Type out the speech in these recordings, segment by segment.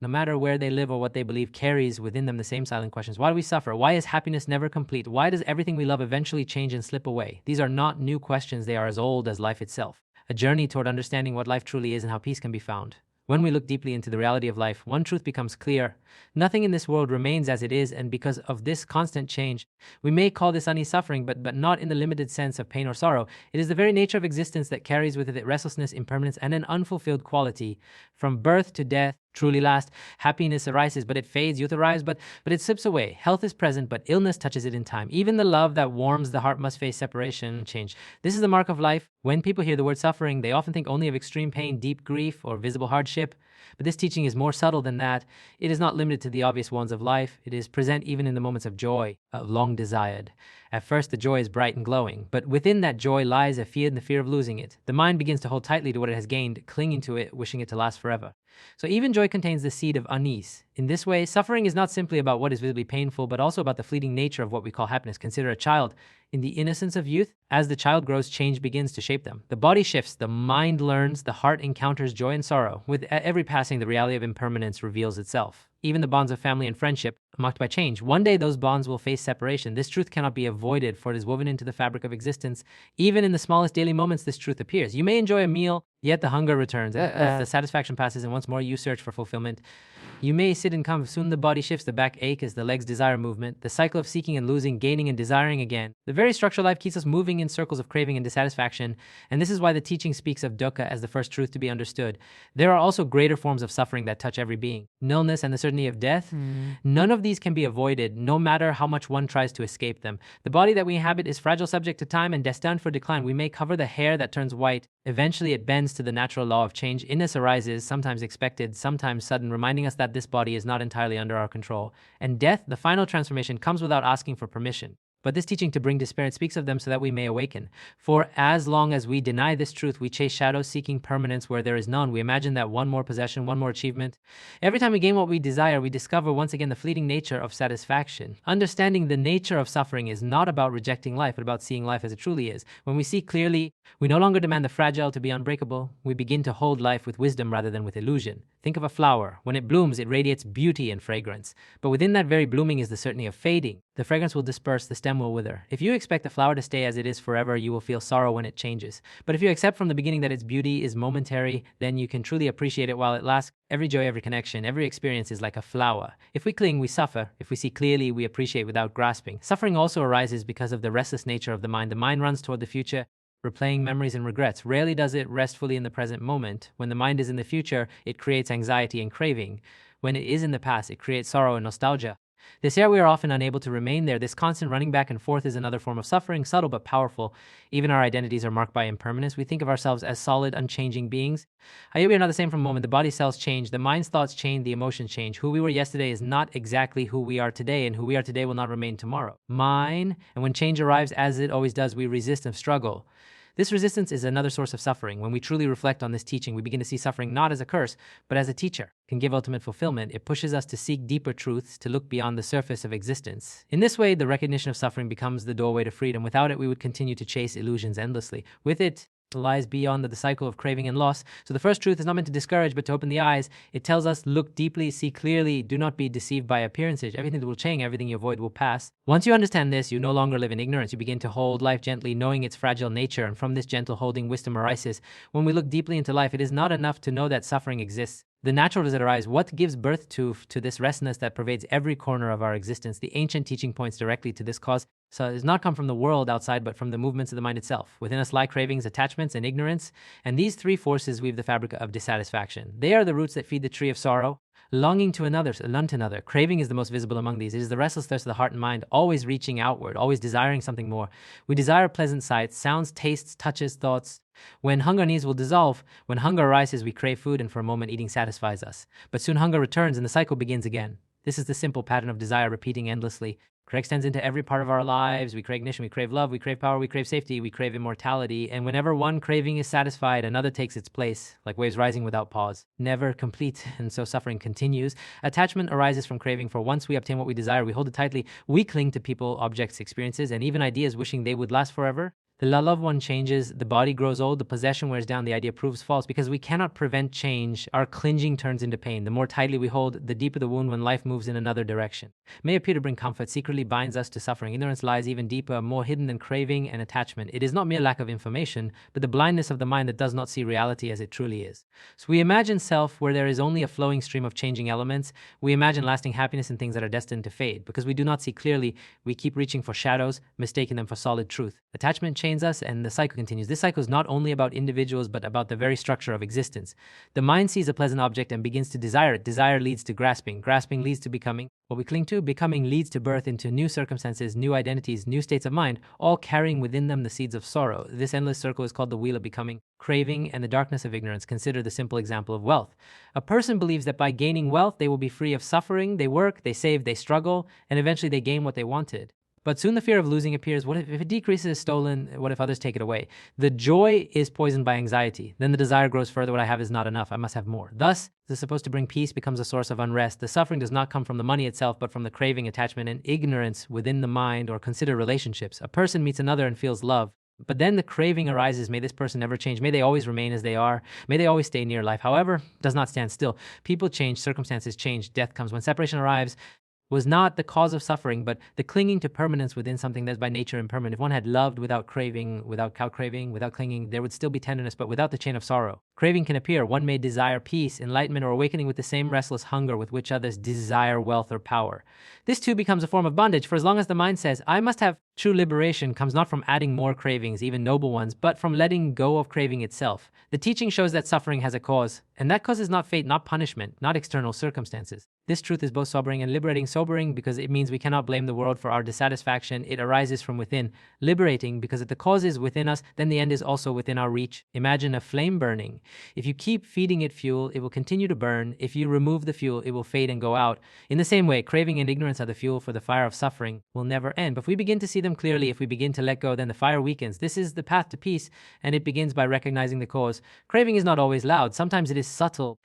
no matter where they live or what they believe, carries within them the same silent questions. Why do we suffer? Why is happiness never complete? Why does everything we love eventually change and slip away? These are not new questions. They are as old as life itself. A journey toward understanding what life truly is and how peace can be found. When we look deeply into the reality of life, one truth becomes clear. Nothing in this world remains as it is, and because of this constant change, we may call this unease suffering, but not in the limited sense of pain or sorrow. It is the very nature of existence that carries with it restlessness, impermanence, and an unfulfilled quality. From birth to death, truly last, happiness arises, but it fades. Youth arrives, but it slips away. Health is present, but illness touches it in time. Even the love that warms the heart must face separation, change. This is the mark of life. When people hear the word suffering, they often think only of extreme pain, deep grief, or visible hardship. But this teaching is more subtle than that. It is not limited to the obvious ones of life. It is present even in the moments of joy, long desired. At first, the joy is bright and glowing, but within that joy lies a fear and the fear of losing it. The mind begins to hold tightly to what it has gained, clinging to it, wishing it to last forever. So even joy contains the seed of unease. In this way, suffering is not simply about what is visibly painful, but also about the fleeting nature of what we call happiness. Consider a child. In the innocence of youth, as the child grows, change begins to shape them. The body shifts, the mind learns, the heart encounters joy and sorrow. With every passing, the reality of impermanence reveals itself. Even the bonds of family and friendship are marked by change. One day, those bonds will face separation. This truth cannot be avoided, for it is woven into the fabric of existence. Even in the smallest daily moments, this truth appears. You may enjoy a meal, yet the hunger returns. The satisfaction passes, and once more you search for fulfillment. You may sit and come. Soon the body shifts, the back ache as the legs desire movement. The cycle of seeking and losing, gaining and desiring again. The very structure of life keeps us moving in circles of craving and dissatisfaction. And this is why the teaching speaks of dukkha as the first truth to be understood. There are also greater forms of suffering that touch every being. Nullness and the certainty of death. None of these can be avoided, no matter how much one tries to escape them. The body that we inhabit is fragile, subject to time, and destined for decline. We may cover the hair that turns white. Eventually it bends to the natural law of change. Illness arises, sometimes expected, sometimes sudden, reminding us that this body is not entirely under our control. And death, the final transformation, comes without asking for permission. But this teaching to bring despair, it speaks of them so that we may awaken. For as long as we deny this truth, we chase shadows seeking permanence where there is none. We imagine that one more possession, one more achievement. Every time we gain what we desire, we discover once again the fleeting nature of satisfaction. Understanding the nature of suffering is not about rejecting life, but about seeing life as it truly is. When we see clearly, we no longer demand the fragile to be unbreakable. We begin to hold life with wisdom rather than with illusion. Think of a flower. When it blooms, it radiates beauty and fragrance. But within that very blooming is the certainty of fading. The fragrance will disperse, the stem will wither. If you expect the flower to stay as it is forever, you will feel sorrow when it changes. But if you accept from the beginning that its beauty is momentary, then you can truly appreciate it while it lasts. Every joy, every connection, every experience is like a flower. If we cling, we suffer. If we see clearly, we appreciate without grasping. Suffering also arises because of the restless nature of the mind. The mind runs toward the future, replaying memories and regrets. Rarely does it rest fully in the present moment. When the mind is in the future, it creates anxiety and craving. When it is in the past, it creates sorrow and nostalgia. This year we are often unable to remain there. This constant running back and forth is another form of suffering, subtle but powerful. Even our identities are marked by impermanence. We think of ourselves as solid, unchanging beings. Yet we are not the same from the moment. The body's cells change, the mind's thoughts change, the emotions change. Who we were yesterday is not exactly who we are today, and who we are today will not remain tomorrow. Mine, and when change arrives, as it always does, we resist and struggle. This resistance is another source of suffering. When we truly reflect on this teaching, we begin to see suffering not as a curse, but as a teacher. It can give ultimate fulfillment. It pushes us to seek deeper truths, to look beyond the surface of existence. In this way, the recognition of suffering becomes the doorway to freedom. Without it, we would continue to chase illusions endlessly. With it, lies beyond the cycle of craving and loss. So the first truth is not meant to discourage, but to open the eyes. It tells us, look deeply, see clearly, do not be deceived by appearances. Everything that will change, everything you avoid will pass. Once you understand this, you no longer live in ignorance. You begin to hold life gently, knowing its fragile nature, and from this gentle holding, wisdom arises. When we look deeply into life, it is not enough to know that suffering exists. The natural does it arise. What gives birth to this restlessness that pervades every corner of our existence? The ancient teaching points directly to this cause. So it does not come from the world outside, but from the movements of the mind itself. Within us lie cravings, attachments, and ignorance. And these three forces weave the fabric of dissatisfaction. They are the roots that feed the tree of sorrow. Longing to another, none to another. Craving is the most visible among these. It is the restless thirst of the heart and mind, always reaching outward, always desiring something more. We desire pleasant sights, sounds, tastes, touches, thoughts. When hunger needs will dissolve, when hunger arises, we crave food, and for a moment eating satisfies us. But soon hunger returns, and the cycle begins again. This is the simple pattern of desire repeating endlessly. It extends into every part of our lives. We crave ignition, we crave love, we crave power, we crave safety, we crave immortality. And whenever one craving is satisfied, another takes its place, like waves rising without pause. Never complete, and so suffering continues. Attachment arises from craving, for once we obtain what we desire, we hold it tightly. We cling to people, objects, experiences, and even ideas, wishing they would last forever. The loved one changes, the body grows old, the possession wears down, the idea proves false because we cannot prevent change. Our clinging turns into pain. The more tightly we hold, the deeper the wound when life moves in another direction. It may appear to bring comfort, secretly binds us to suffering. Ignorance lies even deeper, more hidden than craving and attachment. It is not mere lack of information, but the blindness of the mind that does not see reality as it truly is. So we imagine self where there is only a flowing stream of changing elements. We imagine lasting happiness in things that are destined to fade. Because we do not see clearly, we keep reaching for shadows, mistaking them for solid truth. Attachment chains us, and the cycle continues. This cycle is not only about individuals, but about the very structure of existence. The mind sees a pleasant object and begins to desire it. Desire leads to grasping. Grasping leads to becoming. What we cling to, becoming leads to birth into new circumstances, new identities, new states of mind, all carrying within them the seeds of sorrow. This endless circle is called the wheel of becoming. Craving and the darkness of ignorance. Consider the simple example of wealth. A person believes that by gaining wealth, they will be free of suffering. They work, they save, they struggle, and eventually they gain what they wanted. But soon the fear of losing appears. What if it decreases, is stolen? What if others take it away? The joy is poisoned by anxiety. Then the desire grows further. What I have is not enough. I must have more. Thus, the supposed to bring peace becomes a source of unrest. The suffering does not come from the money itself, but from the craving, attachment, and ignorance within the mind. Or consider relationships. A person meets another and feels love. But then the craving arises. May this person never change. May they always remain as they are. May they always stay near life. However, does not stand still. People change. Circumstances change. Death comes. When separation arrives, was not the cause of suffering, but the clinging to permanence within something that's by nature impermanent. If one had loved without craving, without clinging, there would still be tenderness, but without the chain of sorrow. Craving can appear. One may desire peace, enlightenment, or awakening with the same restless hunger with which others desire wealth or power. This too becomes a form of bondage, for as long as the mind says, I must have true liberation, comes not from adding more cravings, even noble ones, but from letting go of craving itself. The teaching shows that suffering has a cause, and that cause is not fate, not punishment, not external circumstances. This truth is both sobering and liberating. Sobering because it means we cannot blame the world for our dissatisfaction. It arises from within. Liberating because if the cause is within us, then the end is also within our reach. Imagine a flame burning. If you keep feeding it fuel, it will continue to burn. If you remove the fuel, it will fade and go out. In the same way, craving and ignorance are the fuel for the fire of suffering will never end. But if we begin to see them clearly, if we begin to let go, then the fire weakens. This is the path to peace, and it begins by recognizing the cause. Craving is not always loud. Sometimes it is subtle.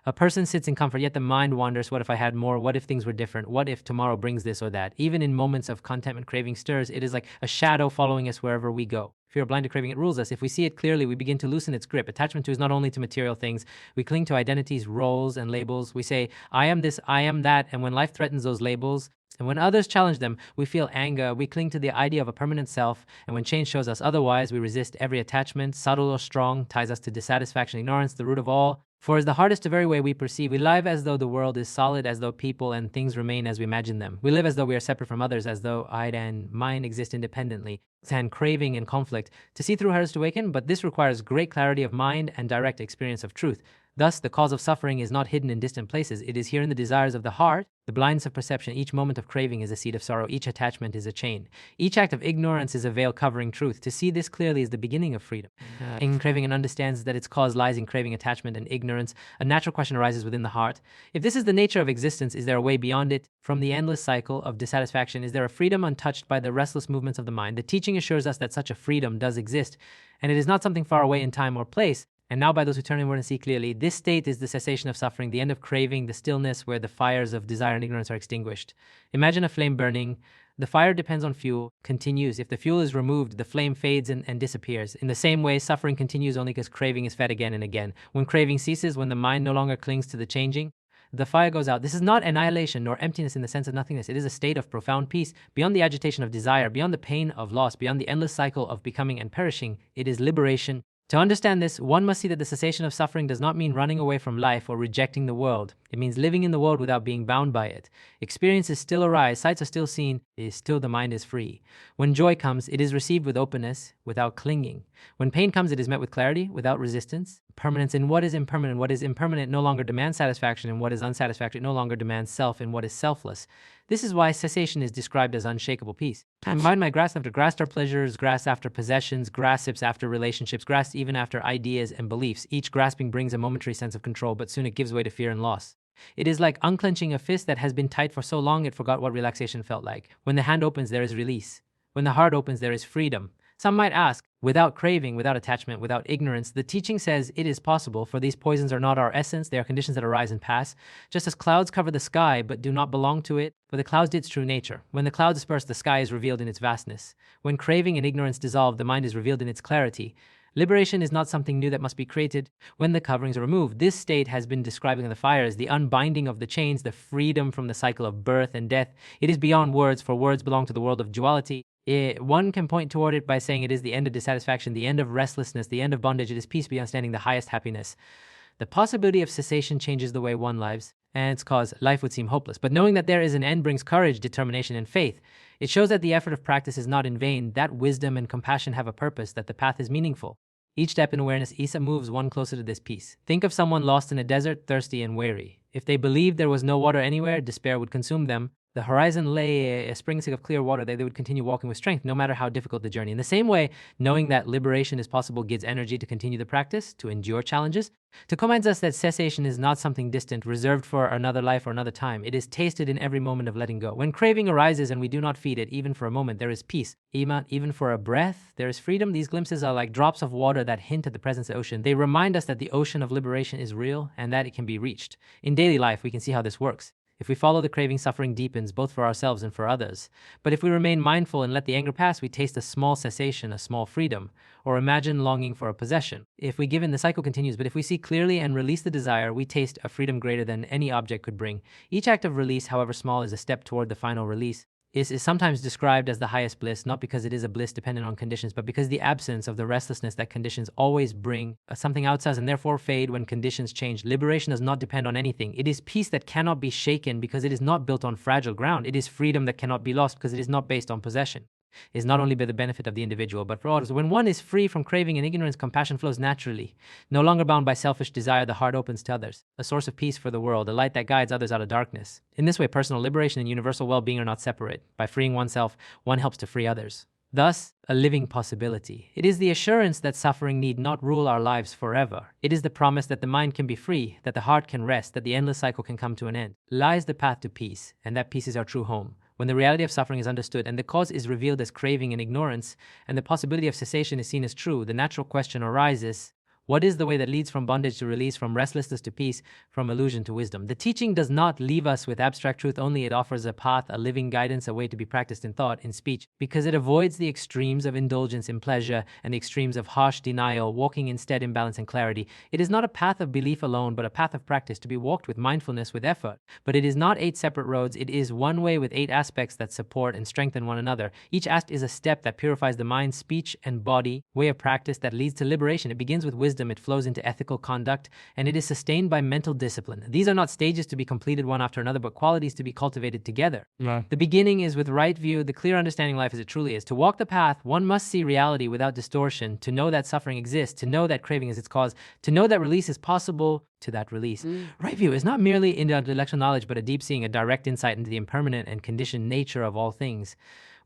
A person sits in comfort, yet the mind wanders. What if I had more? What if things were different? What if tomorrow brings this or that? Even in moments of contentment, craving stirs. It is like a shadow following us wherever we go. If we are blind to craving, it rules us. If we see it clearly, we begin to loosen its grip. Attachment to is not only to material things. We cling to identities, roles, and labels. We say, I am this, I am that. And when life threatens those labels, and when others challenge them, we feel anger. We cling to the idea of a permanent self. And when change shows us otherwise, we resist every attachment, subtle or strong, ties us to dissatisfaction, ignorance, the root of all. For as the heart is the very way we perceive, we live as though the world is solid, as though people and things remain as we imagine them. We live as though we are separate from others, as though I and mine exist independently. And craving and conflict. To see through hurts to awaken, but this requires great clarity of mind and direct experience of truth. Thus, the cause of suffering is not hidden in distant places. It is here in the desires of the heart, the blindness of perception. Each moment of craving is a seed of sorrow. Each attachment is a chain. Each act of ignorance is a veil covering truth. To see this clearly is the beginning of freedom. In craving and understands that its cause lies in craving, attachment, and ignorance, a natural question arises within the heart. If this is the nature of existence, is there a way beyond it? From the endless cycle of dissatisfaction, is there a freedom untouched by the restless movements of the mind? The teaching assures us that such a freedom does exist, and it is not something far away in time or place. And now by those who turn inward and see clearly, this state is the cessation of suffering, the end of craving, the stillness where the fires of desire and ignorance are extinguished. Imagine a flame burning. The fire depends on fuel, continues. If the fuel is removed, the flame fades and disappears. In the same way, suffering continues only because craving is fed again and again. When craving ceases, when the mind no longer clings to the changing, the fire goes out. This is not annihilation nor emptiness in the sense of nothingness. It is a state of profound peace, beyond the agitation of desire, beyond the pain of loss, beyond the endless cycle of becoming and perishing. It is liberation. To understand this, one must see that the cessation of suffering does not mean running away from life or rejecting the world. It means living in the world without being bound by it. Experiences still arise, sights are still seen, still the mind is free. When joy comes, it is received with openness, without clinging. When pain comes, it is met with clarity, without resistance. Permanence in what is impermanent. What is impermanent no longer demands satisfaction, and what is unsatisfactory no longer demands self, and what is selfless. This is why cessation is described as unshakable peace. Mind might grasp after pleasures, grasp after possessions, grasps after relationships, grasps even after ideas and beliefs. Each grasping brings a momentary sense of control, but soon it gives way to fear and loss. It is like unclenching a fist that has been tight for so long it forgot what relaxation felt like. When the hand opens, there is release. When the heart opens, there is freedom. Some might ask, without craving, without attachment, without ignorance. The teaching says it is possible, for these poisons are not our essence, they are conditions that arise and pass. Just as clouds cover the sky but do not belong to it, for the clouds its true nature. When the clouds disperse, the sky is revealed in its vastness. When craving and ignorance dissolve, the mind is revealed in its clarity. Liberation is not something new that must be created when the coverings are removed. This state has been described in the fire as the unbinding of the chains, the freedom from the cycle of birth and death. It is beyond words, for words belong to the world of duality. One can point toward it by saying it is the end of dissatisfaction, the end of restlessness, the end of bondage. It is peace beyond understanding, the highest happiness. The possibility of cessation changes the way one lives, and its cause, life would seem hopeless. But knowing that there is an end brings courage, determination, and faith. It shows that the effort of practice is not in vain, that wisdom and compassion have a purpose, that the path is meaningful. Each step in awareness, Isa, moves one closer to this peace. Think of someone lost in a desert, thirsty and weary. If they believed there was no water anywhere, despair would consume them. The horizon lay a spring of clear water, they would continue walking with strength, no matter how difficult the journey. In the same way, knowing that liberation is possible gives energy to continue the practice, to endure challenges, to remind us that cessation is not something distant, reserved for another life or another time. It is tasted in every moment of letting go. When craving arises and we do not feed it, even for a moment, there is peace. Even for a breath, there is freedom. These glimpses are like drops of water that hint at the presence of the ocean. They remind us that the ocean of liberation is real and that it can be reached. In daily life, we can see how this works. If we follow the craving, suffering deepens, both for ourselves and for others. But if we remain mindful and let the anger pass, we taste a small cessation, a small freedom, or imagine longing for a possession. If we give in, the cycle continues. But if we see clearly and release the desire, we taste a freedom greater than any object could bring. Each act of release, however small, is a step toward the final release. Is sometimes described as the highest bliss, not because it is a bliss dependent on conditions, but because the absence of the restlessness that conditions always bring, something outside and therefore fade when conditions change. Liberation does not depend on anything. It is peace that cannot be shaken because it is not built on fragile ground. It is freedom that cannot be lost because it is not based on possession. It is not only by the benefit of the individual, but for others. When one is free from craving and ignorance, compassion flows naturally. No longer bound by selfish desire, the heart opens to others, a source of peace for the world, a light that guides others out of darkness. In this way, personal liberation and universal well-being are not separate. By freeing oneself, one helps to free others. Thus, a living possibility. It is the assurance that suffering need not rule our lives forever. It is the promise that the mind can be free, that the heart can rest, that the endless cycle can come to an end. Lies the path to peace, and that peace is our true home. When the reality of suffering is understood and the cause is revealed as craving and ignorance, and the possibility of cessation is seen as true, the natural question arises, what is the way that leads from bondage to release, from restlessness to peace, from illusion to wisdom? The teaching does not leave us with abstract truth only. It offers a path, a living guidance, a way to be practiced in thought, in speech, because it avoids the extremes of indulgence in pleasure and the extremes of harsh denial, walking instead in balance and clarity. It is not a path of belief alone, but a path of practice to be walked with mindfulness, with effort. But it is not 8 separate roads. It is one way with 8 aspects that support and strengthen one another. Each aspect is a step that purifies the mind, speech, and body, way of practice that leads to liberation. It begins with wisdom. It flows into ethical conduct, and it is sustained by mental discipline. These are not stages to be completed one after another, but qualities to be cultivated together. No. The beginning is with right view, the clear understanding life as it truly is. To walk the path, one must see reality without distortion, to know that suffering exists, to know that craving is its cause, to know that release is possible, to that release. Right view is not merely intellectual knowledge, but a deep seeing, a direct insight into the impermanent and conditioned nature of all things.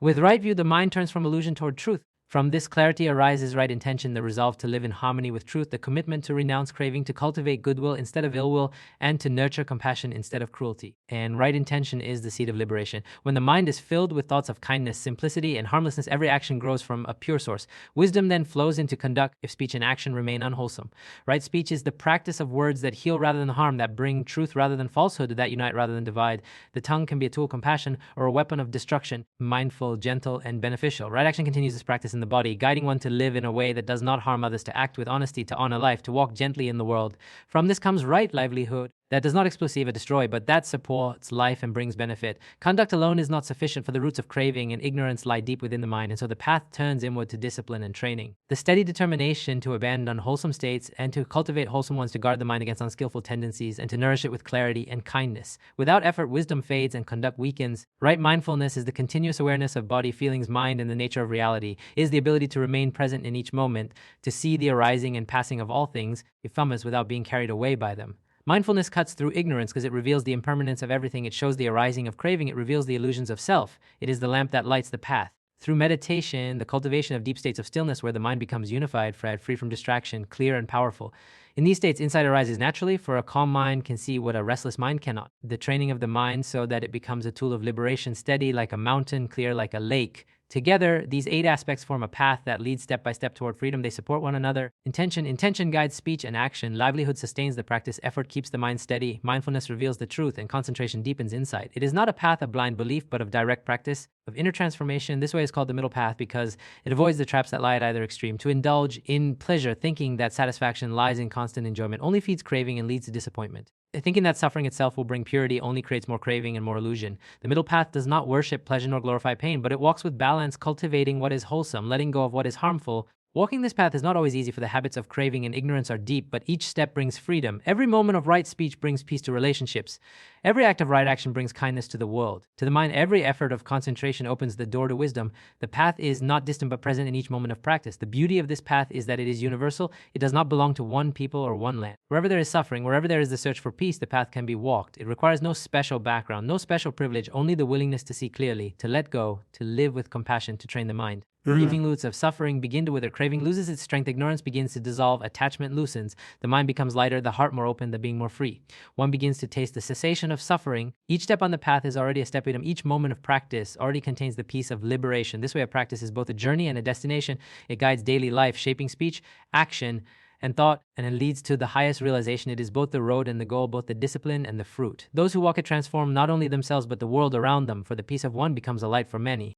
With right view, the mind turns from illusion toward truth. From this clarity arises right intention, the resolve to live in harmony with truth, the commitment to renounce craving, to cultivate goodwill instead of ill will, and to nurture compassion instead of cruelty. And right intention is the seed of liberation. When the mind is filled with thoughts of kindness, simplicity, and harmlessness, every action grows from a pure source. Wisdom then flows into conduct if speech and action remain unwholesome. Right speech is the practice of words that heal rather than harm, that bring truth rather than falsehood, that unite rather than divide. The tongue can be a tool of compassion or a weapon of destruction, mindful, gentle, and beneficial. Right action continues this practice in the body, guiding one to live in a way that does not harm others, to act with honesty, to honor life, to walk gently in the world. From this comes right livelihood, that does not explicitly or destroy, but that supports life and brings benefit. Conduct alone is not sufficient, for the roots of craving and ignorance lie deep within the mind, and so the path turns inward to discipline and training. The steady determination to abandon unwholesome states and to cultivate wholesome ones, to guard the mind against unskillful tendencies and to nourish it with clarity and kindness. Without effort, wisdom fades and conduct weakens. Right mindfulness is the continuous awareness of body, feelings, mind, and the nature of reality. It is the ability to remain present in each moment, to see the arising and passing of all things, ephemeras, without being carried away by them. Mindfulness cuts through ignorance because it reveals the impermanence of everything. It shows the arising of craving. It reveals the illusions of self. It is the lamp that lights the path. Through meditation, the cultivation of deep states of stillness where the mind becomes unified, free from distraction, clear and powerful. In these states, insight arises naturally, for a calm mind can see what a restless mind cannot. The training of the mind so that it becomes a tool of liberation, steady like a mountain, clear like a lake. Together, these 8 aspects form a path that leads step by step toward freedom. They support one another. Intention guides speech and action. Livelihood sustains the practice. Effort keeps the mind steady. Mindfulness reveals the truth, and concentration deepens insight. It is not a path of blind belief, but of direct practice, of inner transformation. This way is called the middle path because it avoids the traps that lie at either extreme. To indulge in pleasure, thinking that satisfaction lies in constant enjoyment, only feeds craving and leads to disappointment. Thinking that suffering itself will bring purity only creates more craving and more illusion. The middle path does not worship pleasure nor glorify pain, but it walks with balance, cultivating what is wholesome, letting go of what is harmful. Walking this path is not always easy, for the habits of craving and ignorance are deep, but each step brings freedom. Every moment of right speech brings peace to relationships. Every act of right action brings kindness to the world. To the mind, every effort of concentration opens the door to wisdom. The path is not distant but present in each moment of practice. The beauty of this path is that it is universal. It does not belong to one people or one land. Wherever there is suffering, wherever there is the search for peace, the path can be walked. It requires no special background, no special privilege, only the willingness to see clearly, to let go, to live with compassion, to train the mind. Grieving roots of suffering begin to wither. Craving loses its strength. Ignorance begins to dissolve. Attachment loosens. The mind becomes lighter, the heart more open, the being more free. One begins to taste the cessation of suffering. Each step on the path is already a step item. Each moment of practice already contains the peace of liberation. This way of practice is both a journey and a destination. It guides daily life, shaping speech, action, and thought, and it leads to the highest realization. It is both the road and the goal, both the discipline and the fruit. Those who walk it transform not only themselves but the world around them, for the peace of one becomes a light for many.